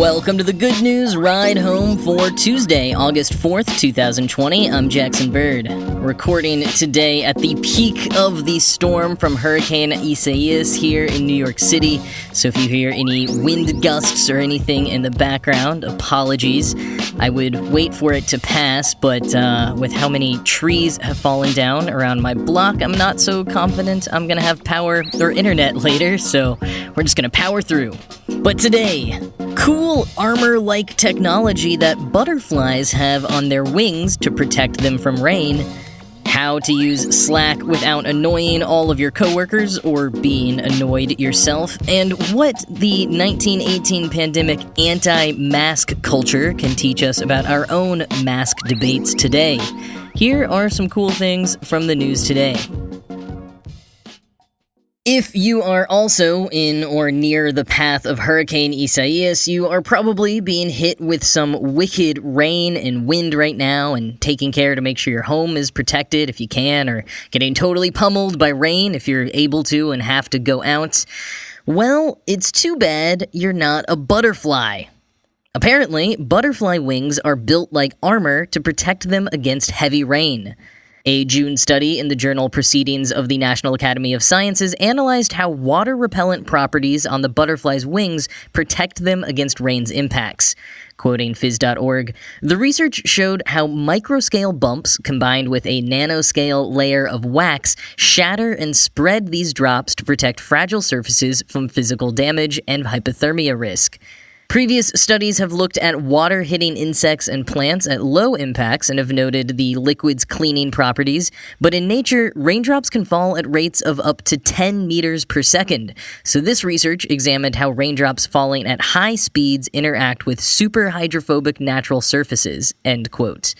Welcome to the Good News Ride Home for Tuesday, August 4th, 2020. I'm Jackson Bird, recording today at the peak of the storm from Hurricane Isaias here in New York City. So if you hear any wind gusts or anything in the background, apologies. I would wait for it to pass, but with how many trees have fallen down around my block, I'm not so confident I'm going to have power or internet later, so we're just going to power through. But today, cool armor-like technology that butterflies have on their wings to protect them from rain, how to use Slack without annoying all of your coworkers or being annoyed yourself, and what the 1918 pandemic anti-mask culture can teach us about our own mask debates today. Here are some cool things from the news today. If you are also in or near the path of Hurricane Isaias, you are probably being hit with some wicked rain and wind right now and taking care to make sure your home is protected if you can, or getting totally pummeled by rain if you're able to and have to go out. Well, it's too bad you're not a butterfly. Apparently, butterfly wings are built like armor to protect them against heavy rain. A June study in the journal Proceedings of the National Academy of Sciences analyzed how water-repellent properties on the butterfly's wings protect them against rain's impacts. Quoting phys.org, the research showed how microscale bumps combined with a nanoscale layer of wax shatter and spread these drops to protect fragile surfaces from physical damage and hypothermia risk. Previous studies have looked at water-hitting insects and plants at low impacts and have noted the liquid's cleaning properties, but in nature, raindrops can fall at rates of up to 10 meters per second. So this research examined how raindrops falling at high speeds interact with super hydrophobic natural surfaces, end quote.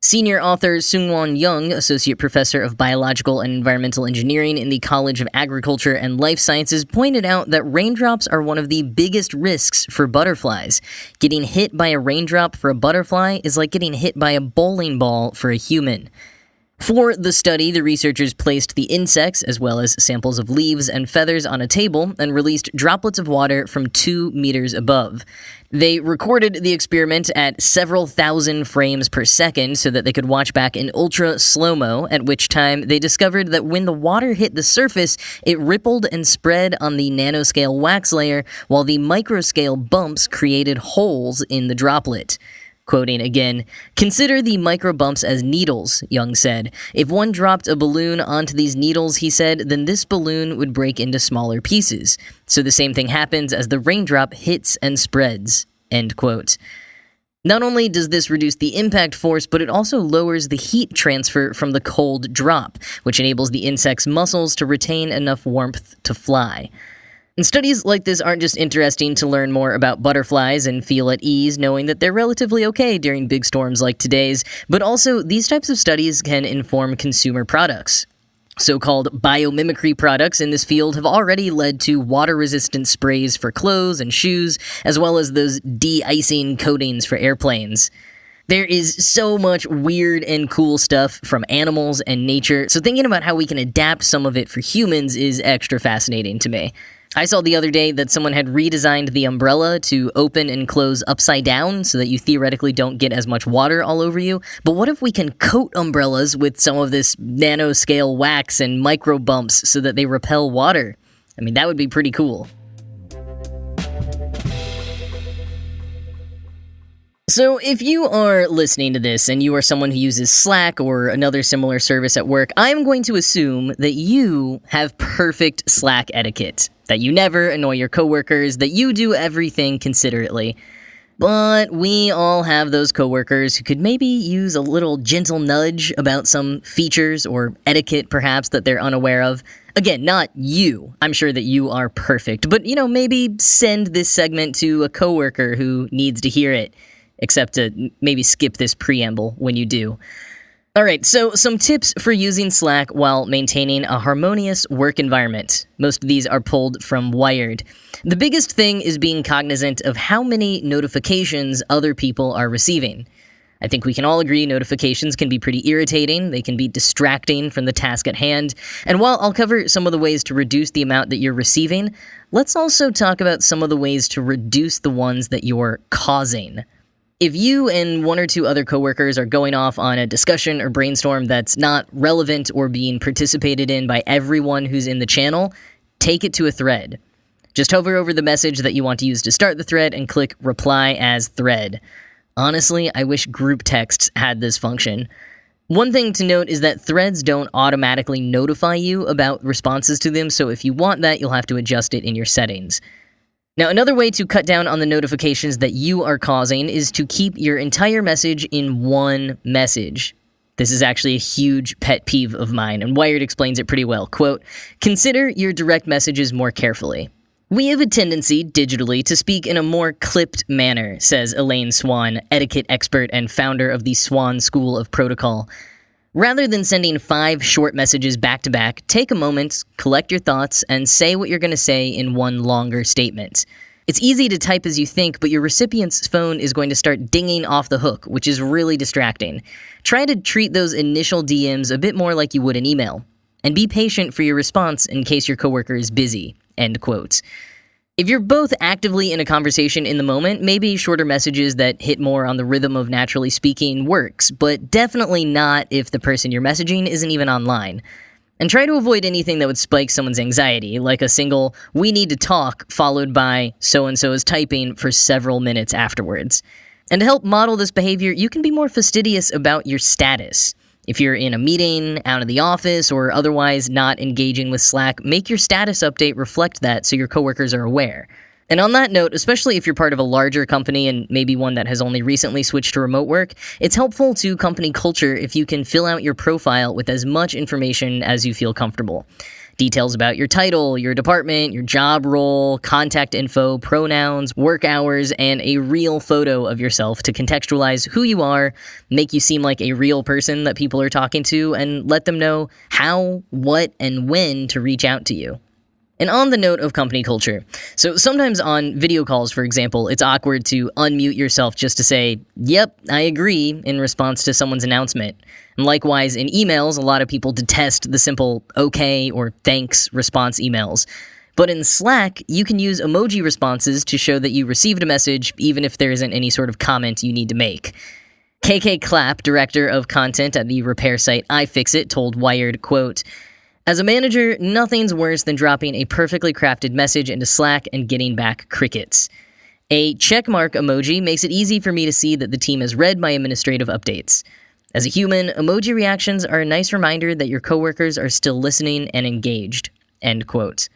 Senior author Seungwon Young, Associate Professor of Biological and Environmental Engineering in the College of Agriculture and Life Sciences, pointed out that raindrops are one of the biggest risks for butterflies. Getting hit by a raindrop for a butterfly is like getting hit by a bowling ball for a human. For the study, the researchers placed the insects, as well as samples of leaves and feathers, on a table and released droplets of water from 2 meters above. They recorded the experiment at several thousand frames per second so that they could watch back in ultra slow-mo, at which time they discovered that when the water hit the surface, it rippled and spread on the nanoscale wax layer, while the microscale bumps created holes in the droplet. Quoting again, "Consider the micro bumps as needles," Young said. "If one dropped a balloon onto these needles," he said, "then this balloon would break into smaller pieces. So the same thing happens as the raindrop hits and spreads." End quote. Not only does this reduce the impact force, but it also lowers the heat transfer from the cold drop, which enables the insect's muscles to retain enough warmth to fly. And studies like this aren't just interesting to learn more about butterflies and feel at ease knowing that they're relatively okay during big storms like today's, but also these types of studies can inform consumer products. So-called biomimicry products in this field have already led to water-resistant sprays for clothes and shoes, as well as those de-icing coatings for airplanes. There is so much weird and cool stuff from animals and nature, so thinking about how we can adapt some of it for humans is extra fascinating to me. I saw the other day that someone had redesigned the umbrella to open and close upside down so that you theoretically don't get as much water all over you. But what if we can coat umbrellas with some of this nanoscale wax and micro bumps so that they repel water? I mean, that would be pretty cool. So if you are listening to this and you are someone who uses Slack or another similar service at work, I'm going to assume that you have perfect Slack etiquette, that you never annoy your coworkers, that you do everything considerately. But we all have those coworkers who could maybe use a little gentle nudge about some features or etiquette perhaps that they're unaware of. Again, not you. I'm sure that you are perfect, but maybe send this segment to a coworker who needs to hear it. Except to maybe skip this preamble when you do. Alright, so some tips for using Slack while maintaining a harmonious work environment. Most of these are pulled from Wired. The biggest thing is being cognizant of how many notifications other people are receiving. I think we can all agree notifications can be pretty irritating, they can be distracting from the task at hand, and while I'll cover some of the ways to reduce the amount that you're receiving, let's also talk about some of the ways to reduce the ones that you're causing. If you and one or two other coworkers are going off on a discussion or brainstorm that's not relevant or being participated in by everyone who's in the channel, take it to a thread. Just hover over the message that you want to use to start the thread and click Reply as Thread. Honestly, I wish group texts had this function. One thing to note is that threads don't automatically notify you about responses to them, so if you want that, you'll have to adjust it in your settings. Now, another way to cut down on the notifications that you are causing is to keep your entire message in one message. This is actually a huge pet peeve of mine, and Wired explains it pretty well. Quote, "Consider your direct messages more carefully. We have a tendency, digitally, to speak in a more clipped manner," says Elaine Swan, etiquette expert and founder of the Swan School of Protocol. "Rather than sending 5 short messages back-to-back, take a moment, collect your thoughts, and say what you're going to say in one longer statement. It's easy to type as you think, but your recipient's phone is going to start dinging off the hook, which is really distracting. Try to treat those initial DMs a bit more like you would an email. And be patient for your response in case your coworker is busy." End quote. If you're both actively in a conversation in the moment, maybe shorter messages that hit more on the rhythm of naturally speaking works, but definitely not if the person you're messaging isn't even online. And try to avoid anything that would spike someone's anxiety, like a single, "we need to talk," followed by "so-and-so is typing" for several minutes afterwards. And to help model this behavior, you can be more fastidious about your status. If you're in a meeting, out of the office, or otherwise not engaging with Slack, make your status update reflect that so your coworkers are aware. And on that note, especially if you're part of a larger company and maybe one that has only recently switched to remote work, it's helpful to company culture if you can fill out your profile with as much information as you feel comfortable. Details about your title, your department, your job role, contact info, pronouns, work hours, and a real photo of yourself to contextualize who you are, make you seem like a real person that people are talking to, and let them know how, what, and when to reach out to you. And on the note of company culture, so sometimes on video calls, for example, it's awkward to unmute yourself just to say, "Yep, I agree," in response to someone's announcement. And likewise, in emails, a lot of people detest the simple "okay" or "thanks" response emails. But in Slack, you can use emoji responses to show that you received a message, even if there isn't any sort of comment you need to make. KK Clapp, director of content at the repair site iFixit, told Wired, quote, "As a manager, nothing's worse than dropping a perfectly crafted message into Slack and getting back crickets. A checkmark emoji makes it easy for me to see that the team has read my administrative updates. As a human, emoji reactions are a nice reminder that your coworkers are still listening and engaged." End quote.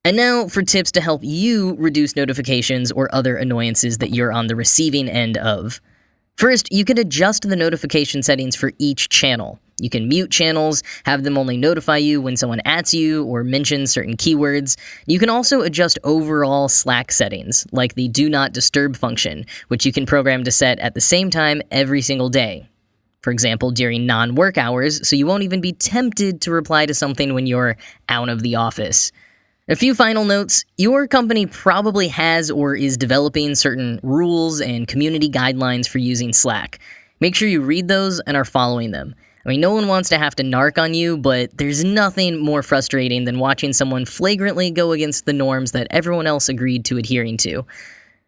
And now for tips to help you reduce notifications or other annoyances that you're on the receiving end of. First, you can adjust the notification settings for each channel. You can mute channels, have them only notify you when someone @s you or mentions certain keywords. You can also adjust overall Slack settings, like the Do Not Disturb function, which you can program to set at the same time every single day. For example, during non-work hours, so you won't even be tempted to reply to something when you're out of the office. A few final notes. Your company probably has or is developing certain rules and community guidelines for using Slack. Make sure you read those and are following them. I mean, no one wants to have to narc on you, but there's nothing more frustrating than watching someone flagrantly go against the norms that everyone else agreed to adhering to.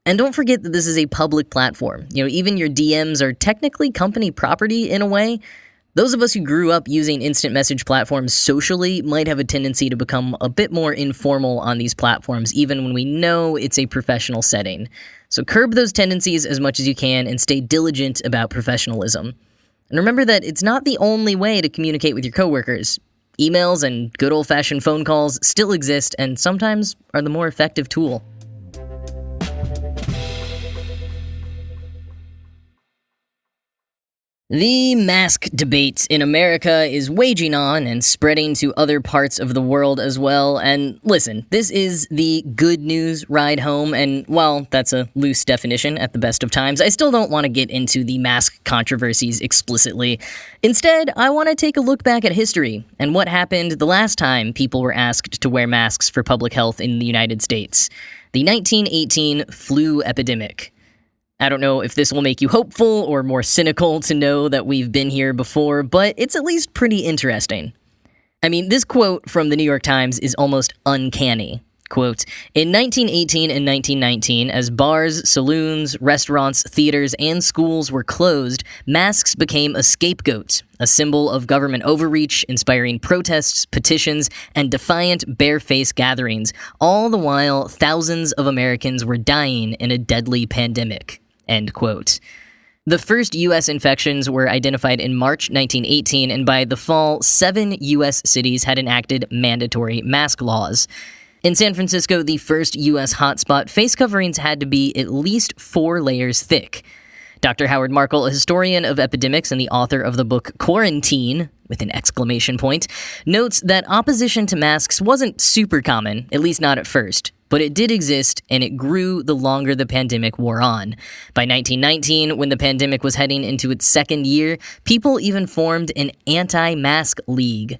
And don't forget that this is a public platform. Even your DMs are technically company property in a way. Those of us who grew up using instant message platforms socially might have a tendency to become a bit more informal on these platforms, even when we know it's a professional setting. So curb those tendencies as much as you can and stay diligent about professionalism. And remember that it's not the only way to communicate with your coworkers. Emails and good old-fashioned phone calls still exist and sometimes are the more effective tool. The mask debate in America is waging on and spreading to other parts of the world as well, and listen, this is the good news ride home, and while that's a loose definition at the best of times, I still don't want to get into the mask controversies explicitly. Instead, I want to take a look back at history and what happened the last time people were asked to wear masks for public health in the United States. The 1918 flu epidemic. I don't know if this will make you hopeful or more cynical to know that we've been here before, but it's at least pretty interesting. I mean, this quote from the New York Times is almost uncanny. Quote, in 1918 and 1919, as bars, saloons, restaurants, theaters, and schools were closed, masks became a scapegoat, a symbol of government overreach, inspiring protests, petitions, and defiant barefaced gatherings, all the while thousands of Americans were dying in a deadly pandemic. End quote. The first U.S. infections were identified in March 1918, and by the fall, 7 U.S. cities had enacted mandatory mask laws. In San Francisco, the first U.S. hotspot, face coverings had to be at least 4 layers thick. Dr. Howard Markle, a historian of epidemics and the author of the book Quarantine, with an exclamation point, notes that opposition to masks wasn't super common, at least not at first. But it did exist, and it grew the longer the pandemic wore on. By 1919, when the pandemic was heading into its second year, people even formed an AntiMask League.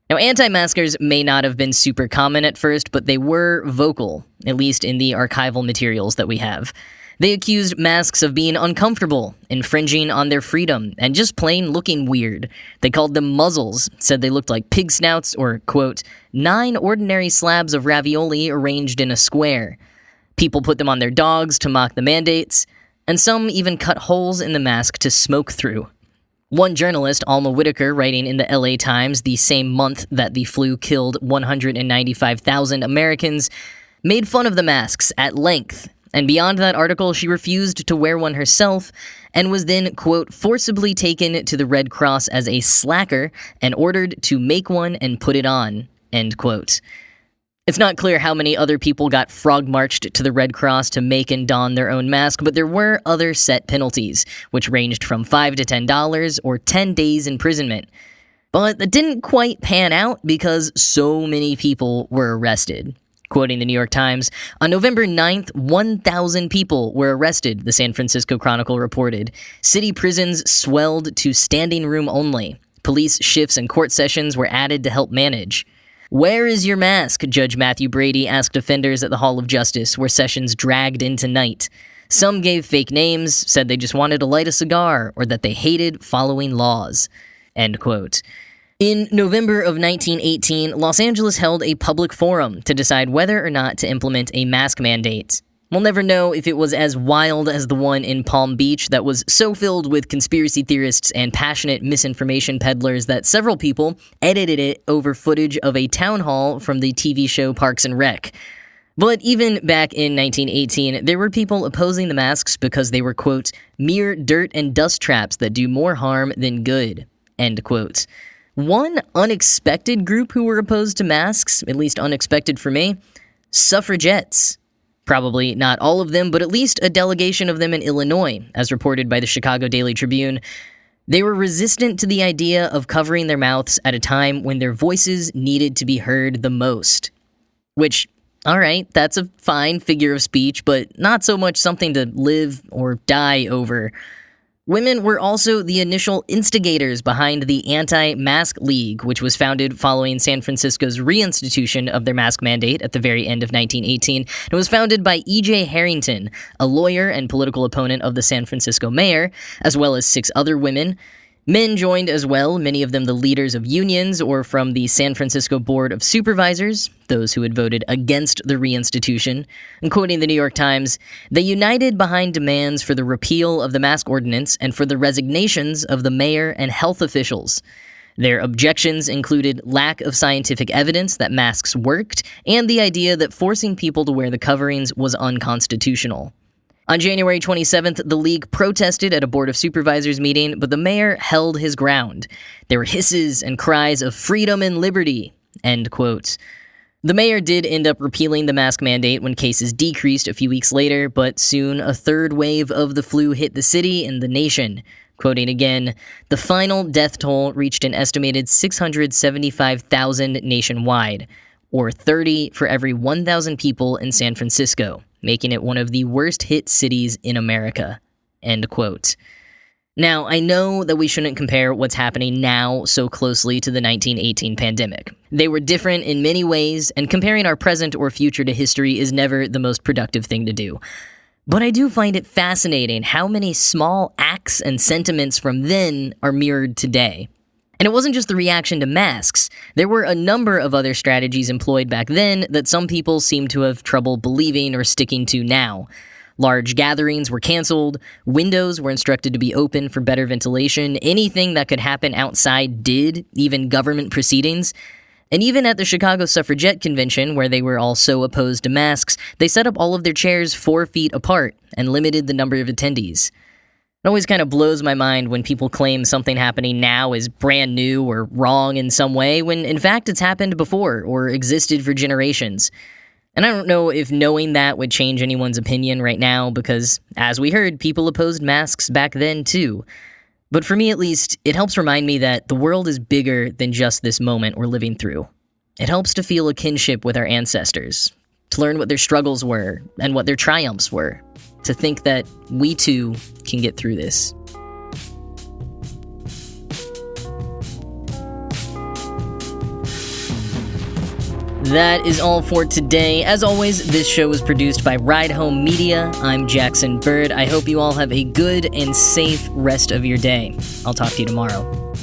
Now, anti-maskers may not have been super common at first, but they were vocal, at least in the archival materials that we have. They accused masks of being uncomfortable, infringing on their freedom, and just plain looking weird. They called them muzzles, said they looked like pig snouts, or, quote, 9 ordinary slabs of ravioli arranged in a square. People put them on their dogs to mock the mandates, and some even cut holes in the mask to smoke through. One journalist, Alma Whitaker, writing in the LA Times the same month that the flu killed 195,000 Americans, made fun of the masks at length. And beyond that article, she refused to wear one herself and was then, quote, forcibly taken to the Red Cross as a slacker and ordered to make one and put it on, end quote. It's not clear how many other people got frog-marched to the Red Cross to make and don their own mask, but there were other set penalties, which ranged from $5 to $10 or 10 days imprisonment. But that didn't quite pan out because so many people were arrested. Quoting the New York Times, on November 9th, 1,000 people were arrested, the San Francisco Chronicle reported. City prisons swelled to standing room only. Police shifts and court sessions were added to help manage. Where is your mask? Judge Matthew Brady asked offenders at the Hall of Justice, where sessions dragged into night. Some gave fake names, said they just wanted to light a cigar, or that they hated following laws. End quote. In November of 1918, Los Angeles held a public forum to decide whether or not to implement a mask mandate. We'll never know if it was as wild as the one in Palm Beach that was so filled with conspiracy theorists and passionate misinformation peddlers that several people edited it over footage of a town hall from the TV show Parks and Rec. But even back in 1918, there were people opposing the masks because they were, quote, mere dirt and dust traps that do more harm than good, end quote. One unexpected group who were opposed to masks, at least unexpected for me, suffragettes. Probably not all of them, but at least a delegation of them in Illinois, as reported by the Chicago Daily Tribune. They were resistant to the idea of covering their mouths at a time when their voices needed to be heard the most. Which, alright, that's a fine figure of speech, but not so much something to live or die over. Women were also the initial instigators behind the AntiMask League, which was founded following San Francisco's reinstitution of their mask mandate at the very end of 1918. It was founded by E.J. Harrington, a lawyer and political opponent of the San Francisco mayor, as well as 6 other women. Men joined as well, many of them the leaders of unions or from the San Francisco Board of Supervisors, those who had voted against the reinstitution. And quoting the New York Times, they united behind demands for the repeal of the mask ordinance and for the resignations of the mayor and health officials. Their objections included lack of scientific evidence that masks worked and the idea that forcing people to wear the coverings was unconstitutional. On January 27th, the League protested at a Board of Supervisors meeting, but the mayor held his ground. There were hisses and cries of freedom and liberty, end quote. The mayor did end up repealing the mask mandate when cases decreased a few weeks later, but soon a third wave of the flu hit the city and the nation. Quoting again, the final death toll reached an estimated 675,000 nationwide, or 30 for every 1,000 people in San Francisco, making it one of the worst-hit cities in America, end quote. Now, I know that we shouldn't compare what's happening now so closely to the 1918 pandemic. They were different in many ways, and comparing our present or future to history is never the most productive thing to do. But I do find it fascinating how many small acts and sentiments from then are mirrored today. And it wasn't just the reaction to masks. There were a number of other strategies employed back then that some people seem to have trouble believing or sticking to now. Large gatherings were canceled, windows were instructed to be open for better ventilation, anything that could happen outside did, even government proceedings. And even at the Chicago Suffragette Convention, where they were all so opposed to masks, they set up all of their chairs 4 feet apart and limited the number of attendees. It always kind of blows my mind when people claim something happening now is brand new or wrong in some way, when in fact it's happened before or existed for generations. And I don't know if knowing that would change anyone's opinion right now, because, as we heard, people opposed masks back then too. But for me at least, it helps remind me that the world is bigger than just this moment we're living through. It helps to feel a kinship with our ancestors, to learn what their struggles were and what their triumphs were, to think that we too can get through this. That is all for today. As always, this show was produced by Ride Home Media. I'm Jackson Bird. I hope you all have a good and safe rest of your day. I'll talk to you tomorrow.